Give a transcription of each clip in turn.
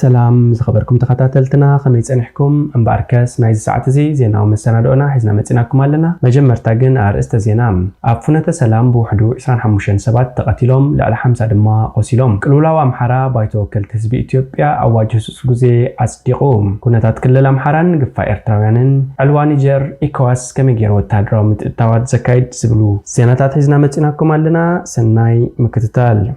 سلام زخبركم تخاتلتنا خميس انحكم امباركس نايز ساعت زي زينا ومسنادونا حزنا متسناكم لنا مجمرتا جن ارست زينا افونه سلام بوحدو 25 سبات تقتلهم لعلى 5 دما قسيلهم قلولاو امحرا بايتوكل حزب اثيوبيا اواج سوسغوزي اصدقوم كنتات كلل امحران غفا ارتراويانن علوان نيجر ايكواس كميغير وتادرو متتاوات زكايد زبلو زيناتات حزنا متسناكم لنا سناي مكتتال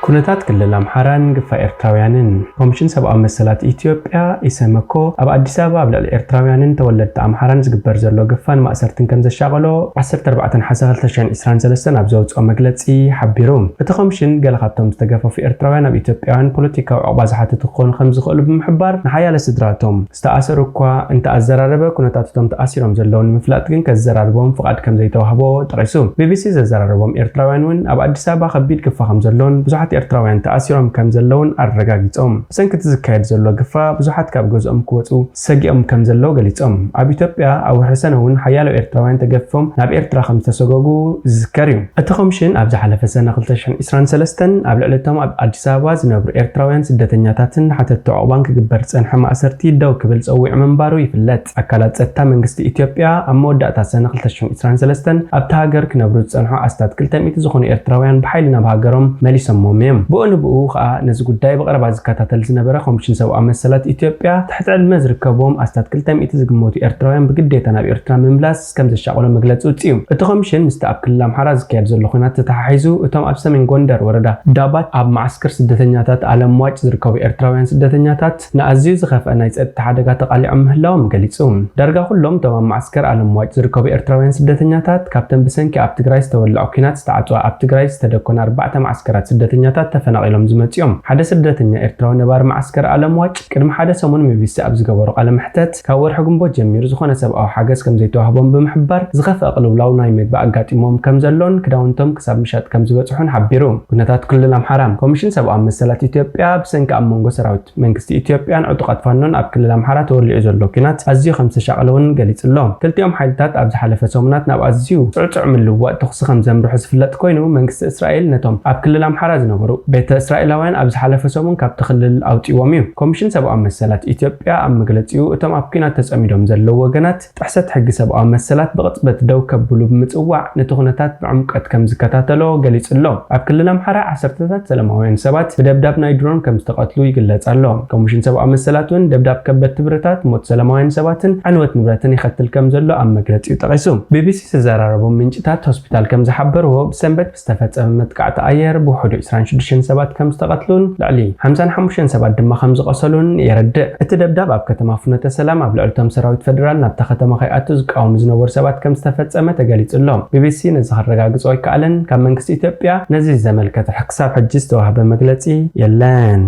كونتات كلل امحران غفا ارتراويانن كوميشن سبا مسلات اثيوبيا اسمكو اب اديس ابا بلا الارتراويانن تولد امحران زغبر زلو غفان ماسرتن كم زشاغلو 14 حساب 2023 ابزوص مغلصي حبيروم بتخومشن قال خاطم تغفو في ارتراويان اب اثيوبيان بوليتيكا عبازحات تكون خمس خلو بمحبار نحيا لسدراتهم استاثروا كوا انت ازراربه كونتاتهم تاثيرهم زلون مفلات كن كزراربهم فقد كم زيتوهبو طريسو بي بي سي زراربهم ارتراويان اب اديس ابا خبيد كفاهم زلون بزحات ارتراويان تاثيرهم كم زلون ارغاغيصهم سنكت زكايد زلو غفا بزحات كاب غزኦም كوصو سغيኦም كم زلو غليصهم اب اثيوبيا او حسنون حيالو ارتراويان تغفهم ناب ارترا خمسه سغوغو زكريو اتخمشن اب زحلفه سنه 2023 اب لعلتهم اب اديس ابا زنبر ارتراويان سدتنياتاتن حتى تعوبان كغبر صنح ماسرتي دو كبل صويع منبارو يفلت اكالات صتا منغست اثيوبيا اموداتا سنه 2023 اب تاغر كنبرو صنحو استات كلتميت زخون ارتراويان بحيلنا بهاجرهم مليسموم بونبو خا نز غداي بقربا زكاتاتل زنبره 570 مسلات اثيوبيا تحت علم زركبهم استات كلتميت زغموتو ارتراويان بقديتا ناب ارترا مملاس كم زشاقلو مغلص وصيو اتخمشن مستاب كل امحرا زكياد زلو خنات تحايزو اتم اب سمين غوندر وردا دابات اب معسكر سدتنياتات عالم واج زركبو ارتراويان سدتنياتات نازيو زخف اناي صت حدغا تقاليعم مهلاوم غليصوم درغا كلهم تمام معسكر عالم واج زركبو ارتراويان سدتنياتات كابتن بسنكي اب تግራይ ተወልዑ ኪናት ዝተዓጽዋ ኣብ ትግራይ ዝተደኮነ 4 ማዕስከራት ስደተኛታት ተፈናቂሎም ዝመጽኦም ሓደ ስደተኛ ኤርትራዊ ነባር ማዕስከር ዓለም ዋጭ ቅድሚ ሓደ ሰሙን ምቢሲ ኣብ ዝገበሩ ቃለ መሕተት ካብ ወርሒ ግንቦት ጀሚሩ ዝኾነ ሰብኣዊ ሓገዝ ከም ዘይተዋህቦም ብምሕባር ዝኸፍአ ቅልውላው ናይ ምግቢ ኣጋጢሞም ከም ዘሎን ክዳውንቶም ክሳብ ምሻጥ ከም ዝበጽሑን ሓቢሩ ኩነታት ክልል ኣምሓራ ኮሚሽን ሰብኣዊ መሰላት ኢትዮጵያ ብሰንኪ ኣብ መንጎ ሰራዊት መንግስቲ ኢትዮጵያን ዕጡቃት ፋኖን ኣብ ክልል ኣምሓራ ተወልዑ ዘሎ ኪናት ኣዝዩ ከም ዝተሻቀለውን ገሊጽሎም ክልቲኦም ሓይልታት ኣብ ዝሓለፈ ሰሙናት ናብ ኣዝዩ ጽዕጽዕ ምልዋጥ ተኽሲ ከም ዘምርሑ ዝፍለጥ ኮይኑ መንግስቲ እስራኤል ነቶም ኣብ ክልል ኣምሓራ ዝነበሩ ቤተ እስራኤላውያን ኣብ ዝሓለፈ ሰሙን ካብ ትኽልል ኣውጢዎም እዩ ኮሚሽን ሰብኣዊ መሰላት ኢትዮጵያ ኣብ መግለጺኡ እቶም ኣብ ኪናት ተጸሚዶም ዘለዉ ወገናት ጥሕሰት ሕጊ ሰብኣዊ መሰላት ብቕጽበት ደው ከብሉ ብምጽዋዕ ነቲ ኩነታት ብዕምቀት ከም ዝከታተሎ ገሊጹሎ ኣብ ክልል ኣምሓራ 10ታት ሰላማውያን ሰባት ብደብዳብ ናይ ድሮን ከም ዝተቐትሉ ይግለጽ ኣሎ ኮሚሽን ሰብኣዊ መሰላት እውን ደብዳብ ከበድቲ ብረታት ሞት ሰላማውያን ሰባትን ዕንወት ንብረትን ይኸትል ከም ዘሎ ኣብ መግለጺኡ ጠቒሱ ቢቢሲ ተዘራረቦም ምንጭታት ሆስፒታል ከም ዝሓበርዎ ብሰንበት ዝተፈጸመ መጥቃዕቲ ኣየር ብውሕዱ 26 ሰባት ከም ዝተቐትሉን ልዕሊ 55 ሰባት ድማ ከም ዝቆሰሉን የረድእ እቲ ደብዳብ ኣብ ከተማ ፍኖተ ሰላም ኣብ ልዕልቶም ሰራዊት ፌደራል ናብታ ከተማ ከይኣቱ ዝቃወሙ ዝነበሩ ሰባት ከም ዝተፈጸመ ተገሊጹሎም ቢቢሲ ነዚ ክረጋግጾ ኣይከኣለን ካብ መንግስቲ ኢትዮጵያ ነዚ ዘመልከተ ክሳብ ሕጂ ዝተዋህበ መግለጺ የለን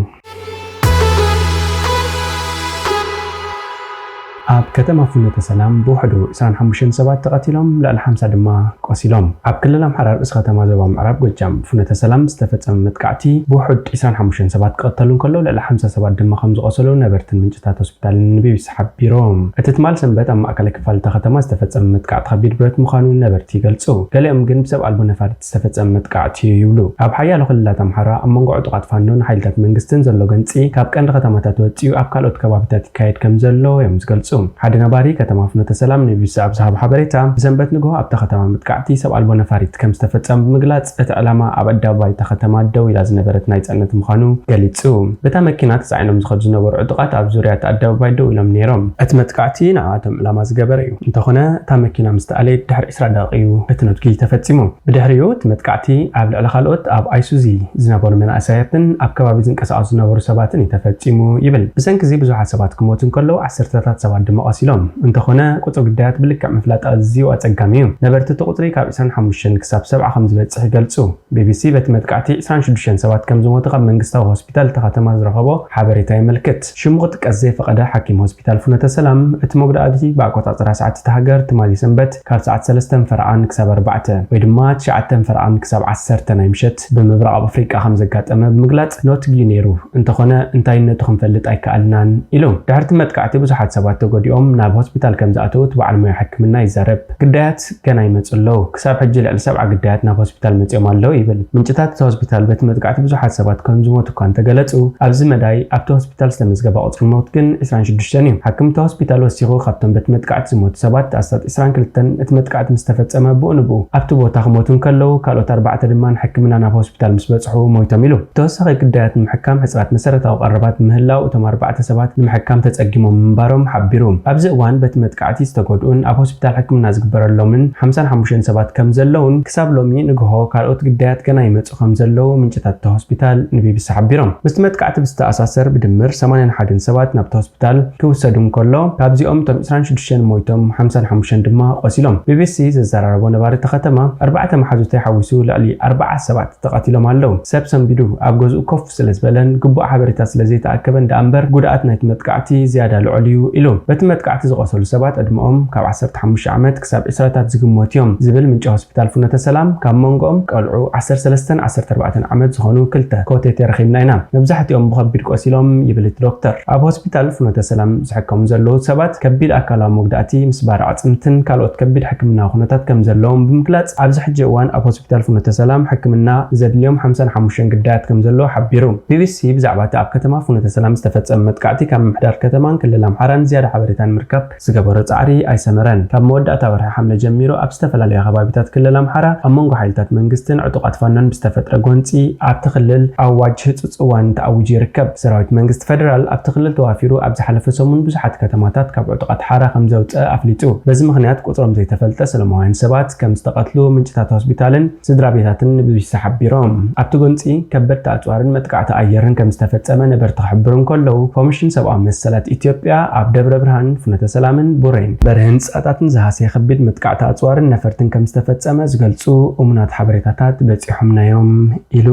ኣብ ከተማ ፍኖተ ሰላም ብውሕዱ 25 ሰባት ተቐቲሎም ልዕሊ 50 ድማ ቆሲሎም ኣብ ክልል ኣምሓራ ርእሰ ከተማ ዞባ ምዕራብ ጎጃም ፍኖተ ሰላም ዝተፈጸመ መጥቃዕቲ ብውሕዱ 25 ሰባት ክቐተሉን ከሎ ልዕሊ 50 ሰባት ድማ ከም ዝቆሰሉ ነበርትን ምንጭታት ሆስፒታልን ንቢቢሲ ሓቢሮም እቲ ትማል ሰንበት ኣብ ማእከላይ ክፋልታ ከተማ ዝተፈጸመ መጥቃዕቲ ከቢድ ብረት ምዃኑ ነበርቲ ይገልጹ ገሊኦም ግን ብሰብ ኣልቦ ነፋሪት ዝተፈጸመ መጥቃዕቲ ይብሉ ኣብ ሓያሎ ክልላት ኣምሓራ ኣብ መንጎ ዕጡቃት ፋኖን ሓይልታት መንግስትን ዘሎ ገንፂ ካብ ቀንዲ ከተማታት ወፂኡ ኣብ ካልኦት ከባቢታት ይካየድ ከም ዘሎ እዮም ዝገልጹ ሓደ ነባሪ ከተማ ፍኖተ ሰላም ንቢቢሲ ኣብ ዝሃብ ሓበሬታ ብሰንበት ንግሆ ኣብታ ከተማ መጥቃዕቲ ሰብ ኣልቦ ነፋሪት ከም ዝተፈጸመ ብምግላጽ እቲ ዕላማ ኣብ ኣደባባይ እታ ከተማ ደው ኢላ ዝነበረት ናይ ጽዕነት ምዃኑ ገሊጹ በታ መኪና ተጻዒኖም ዝኸዱ ዝነበሩ ዕጡቃት ኣብ ዙርያ እቲ ኣደባባይ ደው ኢሎም ነይሮም እቲ መጥቃዕቲ ንኣቶም ዕላማ ዝገበረ እዩ እንተኾነ እታ መኪና ምስ ተኣለየት ድሕሪ 20 ደቂቑ እቲ ነድጊ ተፈጺሙ ብድሕሪኡ እቲ መጥቃዕቲ ኣብ ልዕሊ ካልኦት ኣብ ኣይሱዚ ዝነበሩ መናእሰያትን ኣብ ከባቢ ዝንቀሳቐሱ ዝነበሩ ሰባትን ተፈጺሙ ይብል ብሰንኪ እዚ ብዙሓት ሰባት ክሞቱ ከለዉ 10ታት ሰባት ድማ ቆሲሎም እንተኾነ ቁጽሪ ግዳያት ብልክዕ ምፍላጥ ኣዝዩ ኣጸጋሚ እዩ ነበርቲ እቲ ቁጽሪ ካብ 25 ክሳብ 70 ከም ዝበጽሕ ይገልጹ ቢቢሲ በቲ መጥቃዕቲ 26 ሰባት ከም ዝሞቱ ካብ መንግስታዊ ሆስፒታል እታ ከተማ ዝረኸቦ ሓበሬታ ይምልክት ሽሙቕ ጥቀስ ዘይፈቐደ ሓኪም ሆስፒታል ፍኖተ ሰላም እቲ መጉዳእቲ ብኣቆጻጽራ ሰዓት እቲ ሃገር ትማሊ ሰንበት ካብ ሰዓት 3 ፈርዓን ክሳብ 4 ወይ ድማ 9 ፈርዓን ክሳብ 10 ናይ ምሸት ብምብራቕ ኣፍሪቃ ከም ዘጋጠመ ብምግላጽ ኖትጊ ነይሩ እንተኾነ እንታይ ነቱ ክንፈልጥ ኣይከኣልናን ኢሉ ድሕርቲ መጥቃዕቲ ብዙሓት ሰባት ተጎዲኦም ናብ ሆስፒታል ከም ዝኣተው ተባዕል ሞያ ሕክምና ይዛረብ ግዳያት ገና ይመጽለው ክሳብ ሕጂ ልዕሊ 70 ግዳያት ናብ ሆስፒታል መጽኦም ኣለው ይብል ምንጭታት ሆስፒታል ቤት መጥቃዕቲ ብዙሓት ሰባት ከም ዝሞቱ እኳ ተገለጹ ኣብዚ መዳይ ኣብቲ ሆስፒታል ዝተመዝገበ ቁጽሪ ሞት ግን 26 እዩ ሓክምቲ ሆስፒታል ወሲኹ ካብቶም ቤት መጥቃዕቲ ዝሞቱ ሰባት ኣስታት 22 እቲ መጥቃዕቲ ምስ ተፈጸመ ብኡንቡ ኣብቲ ቦታ ክሞቱን ከለው ካልኦት 4 ድማ ሕክምና ናብ ሆስፒታል ምስ በጽሑ ሞይቶም ኢሉ ተወሳኺ ግዳያት ንምሕካም ሕጽራት መሰረታዊ ቀረባት ምህላው እቶም 4 ሰባት ንምሕካም ተጸጊሞም ምንባሮም ሓቢሩ ኣብዚ እዋን ቤት መጥቃዕቲ ዝተጎድኡን ኣብ ሆስፒታል ሕክምና ዝግበረሎምን 55 ሰባት ከም ዘለውን ክሳብ ሎሚ ንግሆ ካልኦት ግዳያት ገና ይመጹ ከም ዘለው ምንጭታት ሆስፒታል ንቢቢሲ ሓቢሮም ምስ መጥቃዕቲ ብዝተኣሳሰር ብድምር 81 ሰባት ናብ ሆስፒታል ክውሰዱ እንከሎ ካብዚኦም እቶም 26 ሞይቶም 55 ድማ ቆሲሎም ቢቢሲ ዘዘራረቦ ነባሪት ከተማ 4 መሓዙታይ ሓዊሱ ልዕሊ 40 ሰባት ተቐቲሎም ኣለው ሰብ ሰንቢዱ ኣብ ገዝኡ ኮፍ ስለዝበለን ግቡእ ሓበሬታ ስለዘይተኣከበ እንዳኣምበር ጉድኣት ናይቲ መጥቃዕቲ ዝያዳ ልዑል እዩ ኢሉ በቲ መጥቃዕቲ ዝቆሰሉ ሰባት ዕድመኦም ካብ 15 ዓመት ክሳብ 20ታት ዝግመቱ እዮም ዝብል ምንጭ ሆስፒታል ፍኖተ ሰላም ካብ መንጎኦም ቀልዑ 13 14 ዓመት ዝኾኑ ክልተ ኮቴት ረኺብና ኢና መብዛሕትኦም ብከቢድ ቆሲሎም ይብል ዶክተር ኣብ ሆስፒታል ፍኖተ ሰላም ዝሕከሙ ዘለዉ ሰባት ከቢድ ኣካላዊ መጉዳእቲ ምስባር ኣጽምትን ካልኦት ከቢድ ሕክምና ኩነታት ከም ዘለዎም ብምግላጽ ኣብዚ ሕጂ እዋን ኣብ ሆስፒታል ፍኖተ ሰላም ሕክምና ዘድልዮም 55 ግዳያት ከም ዘለዎ ሓቢሩ ቢቢሲ ብዛዕባ ኣብ ከተማ ፍኖተ ሰላም ዝተፈጸመ መጥቃዕቲ ካብ ምሕዳር ከተማን ክልል ኣምሓራን ዝያዳ ሓበሬታን ምርካብ ዝገበሮ ጻዕሪ ኣይሰመረን ካብ መወዳእታ ወርሒ ሓምለ ጀሚሩ ኣብ ዝተፈላለዩ ከባቢታት ክልል ኣምሓራ ኣብ መንጎ ሓይልታት መንግስትን ዕጡቃት ፋኖን ብዝተፈጥረ ጎንፂ ኣብቲ ክልል ኣዋጅ ህጹጽ እዋን ተኣውጁ ይርከብ ሰራዊት መንግስቲ ፌደራል ኣብቲ ክልል ተዋፊሩ ኣብ ዝሓለፈ ሰሙን ብዙሓት ከተማታት ካብ ዕጡቃት ሓራ ከም ዘውፅአ ኣፍሊጡ በዚ ምኽንያት ቁጽሮም ዘይተፈልጠ ሰለማውያን ሰባት ከም ዝተቐትሉ ምንጭታት ሆስፒታልን ስድራ ቤታትን ንቢቢሲ ሓቢሮም ኣብቲ ጎንፂ ከበድቲ ኣጽዋርን መጥቃዕቲ ኣየርን ከም ዝተፈጸመ ነበርቲ ክሕብሩ እንከለዉ ኮሚሽን ሰብኣዊ መሰላት ኢትዮጵያ ኣብ ደብረ ብርሃን ፍኖተ ሰላምን ቡሬን በርህን ጻጣትን ዝሃሰየ ከቢድ መጥቃዕቲ ኣጽዋርን ነፈርትን ከም ዝተፈጸመ ዝገልጹ እሙናት ሓበሬታታት በጺሖምናዮም ኢሉ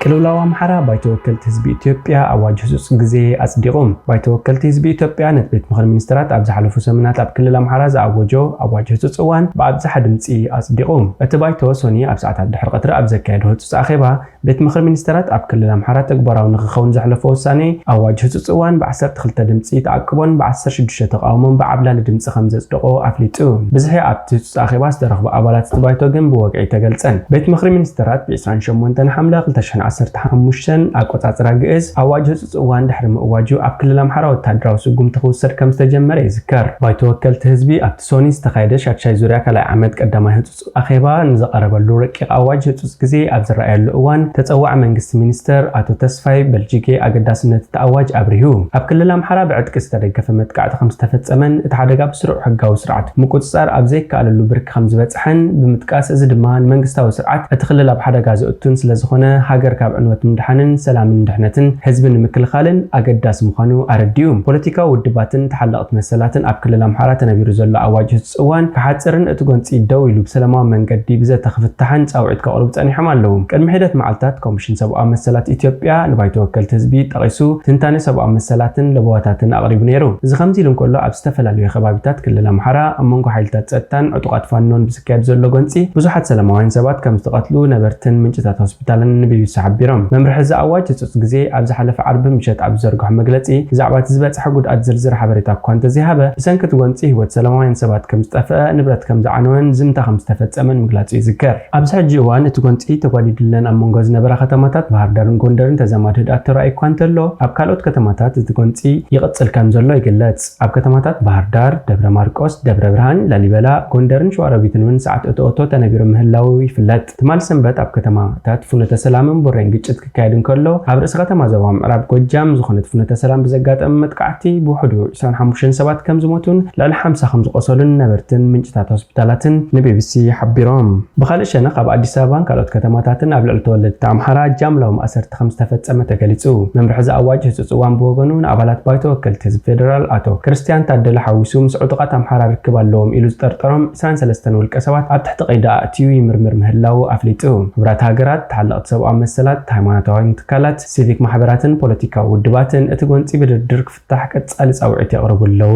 ክልላዊ ኣምሓራ ባይተ ወከልቲ ህዝቢ ኢትዮጵያ ኣዋጅ ህጹጽ ግዜ ኣጽዲቖም ባይተ ወከልቲ ህዝቢ ኢትዮጵያ ነቲ ቤት ምክሪ ሚኒስትራት ኣብ ዝሓለፉ ሰሙናት ኣብ ክልል ኣምሓራ ዝኣወጆ ኣዋጅ ህጹጽ እዋን ብኣብዝሓ ድምጺ ኣጽዲቑ እቲ ባይተ ሶኒ ኣብ ሰዓታት ድሕሪ ቀትሪ ኣብ ዘካየደ ህጹጽ ኣኼባ ቤት ምክሪ ሚኒስትራት ኣብ ክልል ኣምሓራ ተግባራዊ ንኽኸውን ዘሕለፈ ውሳኔ ኣዋጅ ህጹጽ እዋን ብ12 ድምጺ ተኣቅቦን ብ16 ተቃውሞን ብዓብላሊ ድምጺ ከም ዘጽድቆ ኣፍሊጡ ብዝሒ ኣብቲ ህጹጽ ኣኼባ ዝተረኽቡ ኣባላት እቲ ባይቶ ግን ብወግዒ ተገልጸን ቤት ምክሪ ሚኒስትራት ብ28 ሓምለ 2015 ኣቆጻጽራ ግእዝ ኣዋጅ ህጹጽ እዋን ድሕሪ ምእዋጁ ኣብ ክልል ኣምሓራ ወተሃደራዊ ስጉምቲ ክውሰድ ከም ዝተጀመረ ይዝከር ባይቶ ወከልቲ ህዝቢ ኣብቲ ሶኒ ዝተኻየደ ሻድሻይ ዙርያ ካልኣይ ዓመት ቀዳማይ ህጹጽ ኣኼባ ንዘቐረበሉ ረቂቕ ኣዋጅ ህጹጽ ግዜ ኣብ ዝረኣየሉ እዋን ተጸዋዕ መንግስቲ ሚኒስተር ኣቶ ተስፋይ በልጂጌ ኣገዳስነት ተኣዋጅ ኣብሪሁ ኣብ ክልል ኣምሓራ ብዕጥቂ ዝተደገፈ መጥቃዕቲ ከም ዝተፈጸመን እቲ ሓደጋ ብስሩዕ ሕጋዊ ስርዓት ምቁጽጻር ኣብ ዘይከኣለሉ ብርኪ ከም ዝበጽሐን ብምጥቃስ እዚ ድማ ንመንግስታዊ ስርዓት እቲ ክልል ኣብ ሓደጋ ዝእቱን ስለዝኾነ ሃገር ካብ ዕንወት ምድሓንን ሰላምን ድሕነትን ህዝብን ንምክልኻልን ኣገዳሲ ምዃኑ ኣረዲዩ ፖለቲካዊ ውድባትን ተሓለቕቲ መሰላትን ኣብ ክልል ኣምሓራ ተነቢሩ ዘሎ ኣዋጅ ህጹጽ እዋን ክሓጽርን እቲ ጎንፂ ደው ኢሉ ብሰላማዊ መንገዲ ብዘተኽፍታሕን ጻውዒት ከቕርቡ ጸኒሖም ኣለው ቅድሚ ሒደት መዓልታት ኮሚሽን ሰብኣዊ መሰላት ኢትዮጵያ ንባይተ ወከልቲ ህዝቢ ጠቒሱ ትንታነ ሰብኣዊ መሰላትን ለቦታትን ኣቕሪቡ ነይሩ እዚ ከምዚ ኢሉ እንከሎ ኣብ ዝተፈላለዩ ከባቢታት ክልል ኣምሓራ ኣብ መንጎ ሓይልታት ጸጥታን ዕጡቃት ፋኖን ብዝካየድ ዘሎ ጎንፂ ብዙሓት ሰላማውያን ሰባት ከም ዝተቐትሉ ነበርትን ምንጭታት ሆስፒታልን ንቢቢሲ ሓቢሮም መምርሒ እዚ ኣዋጅ ህጹጽ ግዜ ኣብ ዝሓለፈ ዓርቢ ምሸት ኣብ ዘርግሖ መግለጺ ብዛዕባ እቲ ዝበጽሐ ጉድኣት ዝርዝር ሓበሬታ እኳ እንተዘይሃበ ብሰንኪ እቲ ጎንፂ ህይወት ሰላማውያን ሰባት ከም ዝጠፍአ ንብረት ከም ዝዓነወን ዝምታ ከም ዝተፈጸመን ምግላጹ ይዝከር ኣብዚ ሕጂ እዋን እቲ ጎንፂ ተጓዲድለን ኣብ መንጎ ዝነበራ ከተማታት ባህር ዳርን ጎንደርን ተዘማድ ህድኣት ተራእዩ እኳ እንተሎ ኣብ ካልኦት ከተማታት እቲ ጎንፂ ይቕጽል ከም ዘሎ ይግለጽ ኣብ ከተማታት ባህር ዳር ደብረ ማርቆስ ደብረ ብርሃን ላሊበላ ጎንደርን ሸዋሮቢትን እውን ሰዓት እቶኦቶ ተነቢሩ ምህላው ይፍለጥ ትማል ሰንበት ኣብ ከተማታት ፍኖተ ሰላምን ቡሬን ግጭት ክካየድ እንከሎ ኣብ ርእሲ ከተማ ዞባ ምዕራብ ጎጃም ዝኾነት ፍኖተ ሰላም ብዘጋጠመ መጥቃዕቲ ብውሕዱ 25 ሰባት ከም ዝሞቱን ልዕሊ 50 ከም ዝቆሰሉን ነበርትን ምንጭታት ሆስፒታላትን ንቢቢሲ ሓቢሮም ብኻልእ ሸነኽ ኣብ ኣዲስ ኣበባን ካልኦት ከተማታትን ኣብ ልዕሊ ተወለድቲ ኣምሓራ ጃምላዊ ማእሰርቲ ከም ዝተፈጸመ ተገሊጹ መምርሒ እዚ ኣዋጅ ህጹጽ እዋን ብወገኑ ንኣባላት ባይተ ወከልቲ ህዝቢ ፌደራል ኣቶ ክርስቲያን ታደለ ሓዊሱ ምስ ዕጡቃት ኣምሓራ ርክብ ኣለዎም ኢሉ ዝጠርጠሮም 23 ውልቀ ሰባት ኣብ ትሕቲ ቀይዲ ኣእትዩ ይምርምር ምህላው ኣፍሊጡ ሕብራት ሃገራት ተሓለቕቲ ሰብኣዊ መሰላት ሃይማኖታዊ ትካላት ሲቪክ ማሕበራትን ፖለቲካዊ ውድባትን እቲ ጎንፂ ብድርድር ክፍታሕ ቀጻሊ ጻውዒት የቕርቡ ኣለዉ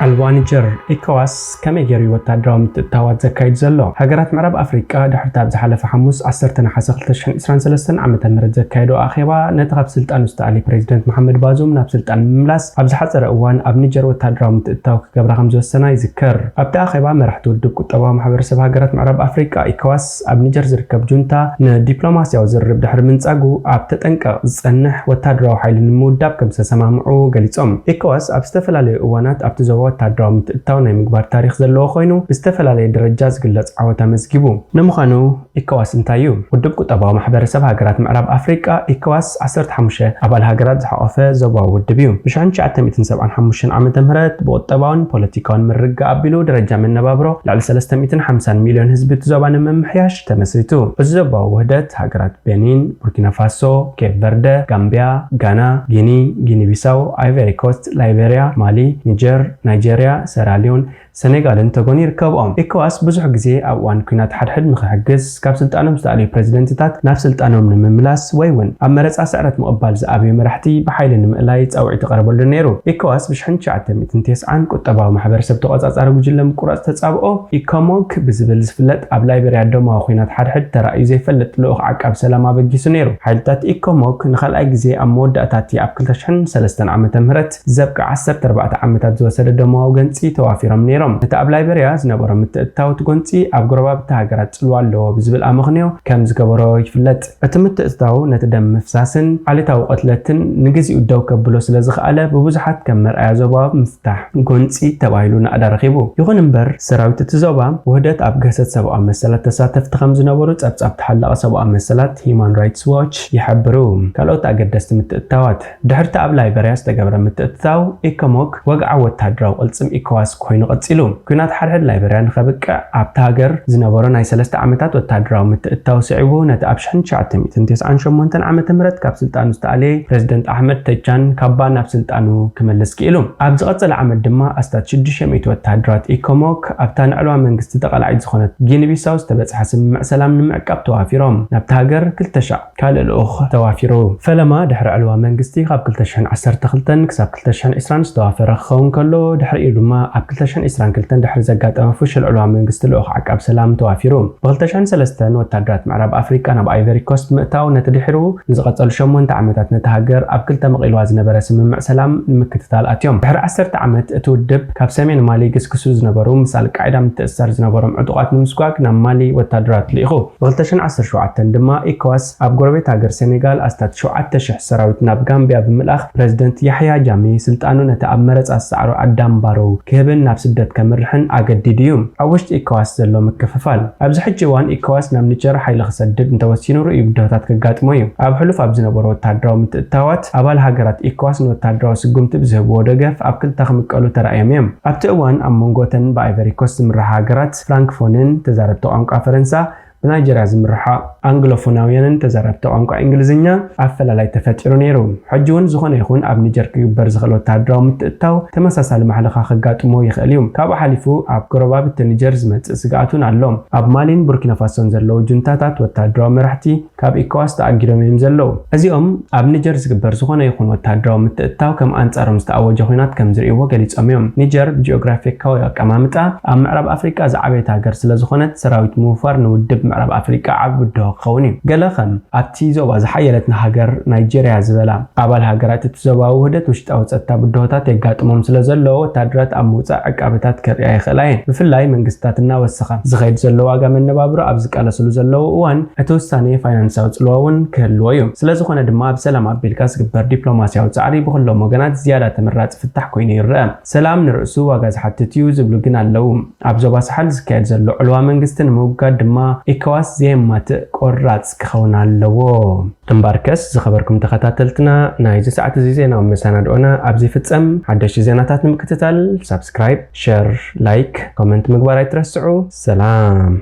አልባ ኒጀር ኢኮዋስ ከመገሪ ወታደራዊ ምትእታዋት ዘካይድ ዘሎ ሃገራት ምዕራብ አፍሪካ ድሕርታ ብዝሓለፈ ሐሙስ 10 ናሓሰ 2023 ዓመተ ምህረት ዘካይዶ አኼባ ነቲ ካብ ስልጣን ውስተኣሊ ፕሬዝደንት መሐመድ ባዙም ናብ ስልጣን ምምላስ ኣብ ዝሓፀረ እዋን ኣብ ኒጀር ወታደራዊ ምትእታው ክገብራ ከም ዝወሰና ይዝከር። ኣብቲ አኼባ መራሕቲ ውድብ ቁጠባዊ ማሕበረሰብ ሃገራት ምዕራብ አፍሪካ ኢኮዋስ ኣብ ኒጀር ዝርከብ ጁንታ ንዲፕሎማስያዊ ዝርብ ድሕሪ ምንጻጉ ኣብ ተጠንቀቕ ዝጸንሕ ወታደራዊ ሓይሊ ንምውዳብ ከም ዝተሰማምዑ ገሊጾም። ኢኮዋስ ኣብ ዝተፈላለዩ እዋናት ኣብቲ ዞባ ወታደራዊ ምትእታው ናይ ምግባር ታሪክ ዘለዎ ኮይኑ ብዝተፈላለየ ደረጃ ዝግለጽ ዓወታ መዝጊቡ። ንምዃኑ ኢኮዋስ እንታይ እዩ? ውድብ ቁጠባዊ ማሕበረሰብ ሃገራት ምዕራብ አፍሪካ ኢኮዋስ 15 ኣባል ሃገራት ዝሓቆፈ ዞባዊ ውድብ እዩ። ብ1975 ዓመተ ምህረት ብቁጠባውን ፖለቲካውን ምርግጋእ ኣቢሉ ደረጃ መነባብሮ ልዕሊ 350 ሚልዮን ህዝቢ እቲ ዞባ ንምምሕያሽ ተመስሪቱ። እዚ ዞባዊ ውህደት ሃገራት ቤኒን፣ ቡርኪና ፋሶ፣ ኬፕ ቨርደ፣ ጋምቢያ፣ ጋና፣ ጊኒ ቢሳው፣ አይቨሪ ኮስት፣ ላይቤሪያ፣ ማሊ፣ ኒጀር፣ ናይጄሪያ፣ ሰራሊዮን፣ ሰኔጋልን ተጎኒ ይርከብኦም። ኢኮዋስ ብዙሕ ግዜ ኣብ እዋን ኩናት ሓድሕድ ንኽሕግዝ ካብ ስልጣኖም ዝተኣልዩ ፕሬዚደንትታት ናብ ስልጣኖም ንምምላስ ወይ እውን ኣብ መረፃ ስዕረት ምቕባል ዝኣበዩ መራሕቲ ብሓይሊ ንምእላይ ፃውዒት ይቐርበሉ ነይሩ። ኢኮዋስ ብ1990 ቁጠባዊ ማሕበረሰብ ተቆፃፃሪ ጉጅለ ምቁራፅ ተፃብኦ ኢኮሞግ ብዝብል ዝፍለጥ ኣብ ላይቤሪያ ደማዊ ኩናት ሓድሕድ ተራእዩ ዘይፈልጥ ልኡኽ ዓቃብ ሰላም ኣበጊሱ ነይሩ። ሓይልታት ኢኮሞግ ንኻልኣይ ግዜ ኣብ መወዳእታቲ ኣብ 2003 ዓመተ ምህረት ዘብቃ 14 ዓመታት ዝወሰደ ደማዊ ገንፂ ተዋፊሮም ነይሮም። እቲ ኣብ ላይቤሪያ ዝነበሮ ምትእታው ትጎንፂ ኣብ ጎረባብቲ ሃገራት ጽልዋ ኣለዎ ብዝብል ኣመኽንዮ ከም ዝገበሮ ይፍለጥ። እቲ ምትእታው ነቲ ደም ምፍሳስን ዓሌታዊ ቅትለትን ንግዚኡ ደው ከብሎ ስለ ዝኽኣለ ብብዙሓት ከም መርኣያ ዞባ ምፍታሕ ጎንፂ ተባሂሉ ናእዳ ረኺቡ። ይኹን እምበር ሰራዊት እቲ ዞባ ውህደት ኣብ ገሰት ሰብኣዊ መሰላት ተሳተፍቲ ከም ዝነበሩ ጸብጻብ ተሓለቐ ሰብኣዊ መሰላት ሂማን ራይትስ ዋች ይሕብሩ። ካልኦት ኣገደስቲ ምትእታዋት ድሕርቲ ኣብ ላይቤሪያ ዝተገብረ ምትእታው ኢኮሞግ ወግዓዊ ወታደራዊ ቅልጽም ኢኮዋስ ኮይኑ ቀፂሉ። ኩናት ሓድሕድ ላይቤሪያ ንኸብቅዕ ኣብቲ ሃገር ዝነበሮ ናይ 3 ዓመታት ወታደራዊ ምትእታው ስዒቡ ነቲ ኣብ 1998 ዓመተ ምህረት ካብ ስልጣኑ ዝተኣለየ ፕሬዝደንት ኣሕመድ ተቻን ካባ ናብ ስልጣኑ ክመልስ ክኢሉ። ኣብ ዝቐፀለ ዓመት ድማ ኣስታት 600 ወታደራት ኢኮሞግ ኣብታ ንዕልዋ መንግስቲ ተቐላዒት ዝኾነት ጊኒ ቢሳው ዝተበፅሐ ስምምዕ ሰላም ንምዕቃብ ተዋፊሮም። ናብቲ ሃገር 200 ካልእ ልኡኽ ተዋፊሩ። ፈለማ ድሕሪ ዕልዋ መንግስቲ ካብ 2012 ክሳብ 2020 ዝተዋፈረ ክኸውን ከሎ ድሕሪኡ ድማ ኣብ 2022 ድሕሪ ዘጋጠመ ፍሽል ዕልዋ መንግስቲ ልኡኽ ዓቃብ ሰላም ተዋፊሩ። ብ2003 ወታደራት ምዕራብ አፍሪካ ናብ አይቨሪ ኮስት ምእታው ነቲ ድሕሩ ንዝቐፀሉ 8 ዓመታት ነቲ ሃገር ኣብ ክልተ መቒልዋ ዝነበረ ስምምዕ ሰላም ንምክትታል ኣትዮም። ድሕሪ 10 ዓመት እቲ ውድብ ካብ ሰሜን ማሊ ግስግሱ ዝነበሩ ምስ አልቃዒዳ ምትእስሳር ዝነበሮም ዕጡቓት ንምስጓግ ናብ ማሊ ወታደራት ልኢኹ። ብ2017 ድማ ኢኮዋስ ኣብ ጎረቤት ሃገር ሴኔጋል ኣስታት 7000 ሰራዊት ናብ ጋምቢያ ብምልኣኽ ፕሬዝደንት ያሕያ ጃሚ ስልጣኑ ነቲ ኣብ መረፃ ዝሰዕሩ ኣዳም ባሮው ክህብን ናብ ስደት ከምርሕን ኣገዲድ እዩ። ኣብ ውሽጢ ኢኮዋስ ዘሎ ምክፍፋል ኣብዚ ሕጂ እዋን ኢኮዋስ ናብ ኒጀር ሓይሊ ክሰድድ እንተወሲኑ ርእዩ ጉዳያታት ከጋጥሞ እዩ። ኣብ ሕሉፍ ኣብ ዝነበሩ ወታደራዊ ምትእታዋት ኣባል ሃገራት ኢኮዋስ ንወታደራዊ ስጉምቲ ብዝህብዎ ደገፍ ኣብ ክልተ ክምቀሉ ተራእዮም እዮም። ኣብቲ እዋን ኣብ መንጎተን ብአይቨሪ ኮስት ዝምራሕ ሃገራት ፍራንክፎንን ተዛረብቲ ቋንቋ ፈረንሳ ብናይጀርያ ዝምርሓ አንግሎፎናውያንን ተዛረብቲ ቋንቋ እንግሊዝኛ ኣፈላላይ ተፈጢሩ ነይሩ። ሕጂ እውን ዝኾነ ይኹን ኣብ ኒጀር ክግበር ዝኽእል ወታደራዊ ምትእታው ተመሳሳሊ ማሕለኻ ከጋጥሞ ይኽእል እዩ። ካብኡ ሓሊፉ ኣብ ጎረባብቲ ኒጀር ዝመጽእ ስግኣቱን ኣሎ። ኣብ ማሊን ቡርኪና ፋሶን ዘለዉ ጁንታታት ወታደራዊ መራሕቲ ካብ ኢኮዋስ ተኣጊዶም እዮም ዘለዉ። እዚኦም ኣብ ኒጀር ዝግበር ዝኾነ ይኹን ወታደራዊ ምትእታው ከም ኣንጻሮም ዝተኣወጀ ኩናት ከም ዝርእይዎ ገሊፆም እዮም። ኒጀር ብጂኦግራፊካዊ ኣቀማምጣ ኣብ ምዕራብ ኣፍሪካ ዝዓበየት ሃገር ስለ ዝኾነት ሰራዊት ምውፋር ንውድብ ምዕራብ አፍሪካ ዓብ ውድብ ክኸውን እዩ። ገለ ከም ኣብቲ ዞባ ዝሓየለት ሃገር ናይጄርያ ዝበላ ኣባል ሃገራት እቲ ዞባዊ ውህደት ውሽጣዊ ጸጥታ ብድሆታት የጋጥሞም ስለ ዘለዎ ወታደራት ኣብ ምውፃእ ዕቃበታት ከርእያ ይኽእላ እየን። ብፍላይ መንግስታት እናወሰኸ ዝኸይድ ዘሎ ዋጋ መነባብሮ ኣብ ዝቃለስሉ ዘለዉ እዋን እቲ ውሳኔ ፋይናንሳዊ ጽልዋ እውን ክህልዎ እዩ። ስለዝኾነ ድማ ኣብ ሰላም ኣቢልካ ዝግበር ዲፕሎማስያዊ ጻዕሪ ብኩሎም ወገናት ዝያዳ ተመራፂ ፍታሕ ኮይኑ ይረአ። ሰላም ንርእሱ ዋጋ ዝሓትት እዩ ዝብሉ ግን ኣለዉ። ኣብ ዞባ ሳሕል ዝካየድ ዘሎ ዕልዋ መንግስቲ ንምውጋድ ድማ ኢኮዋስ ዘየማትእ ቆራፅ ክኸውን ኣለዎ። እምባርከስ ዝኸበርኩም ተኸታተልትና ናይዚ ሰዓት እዚ ዜናዊ መሰናድኦና ኣብዚ ፍጸም። ሓደሽቲ ዜናታት ንምክትታል ሰብስክራይብ፣ ሼር፣ ላይክ፣ ኮመንት ምግባር ኣይትረስዑ። ሰላም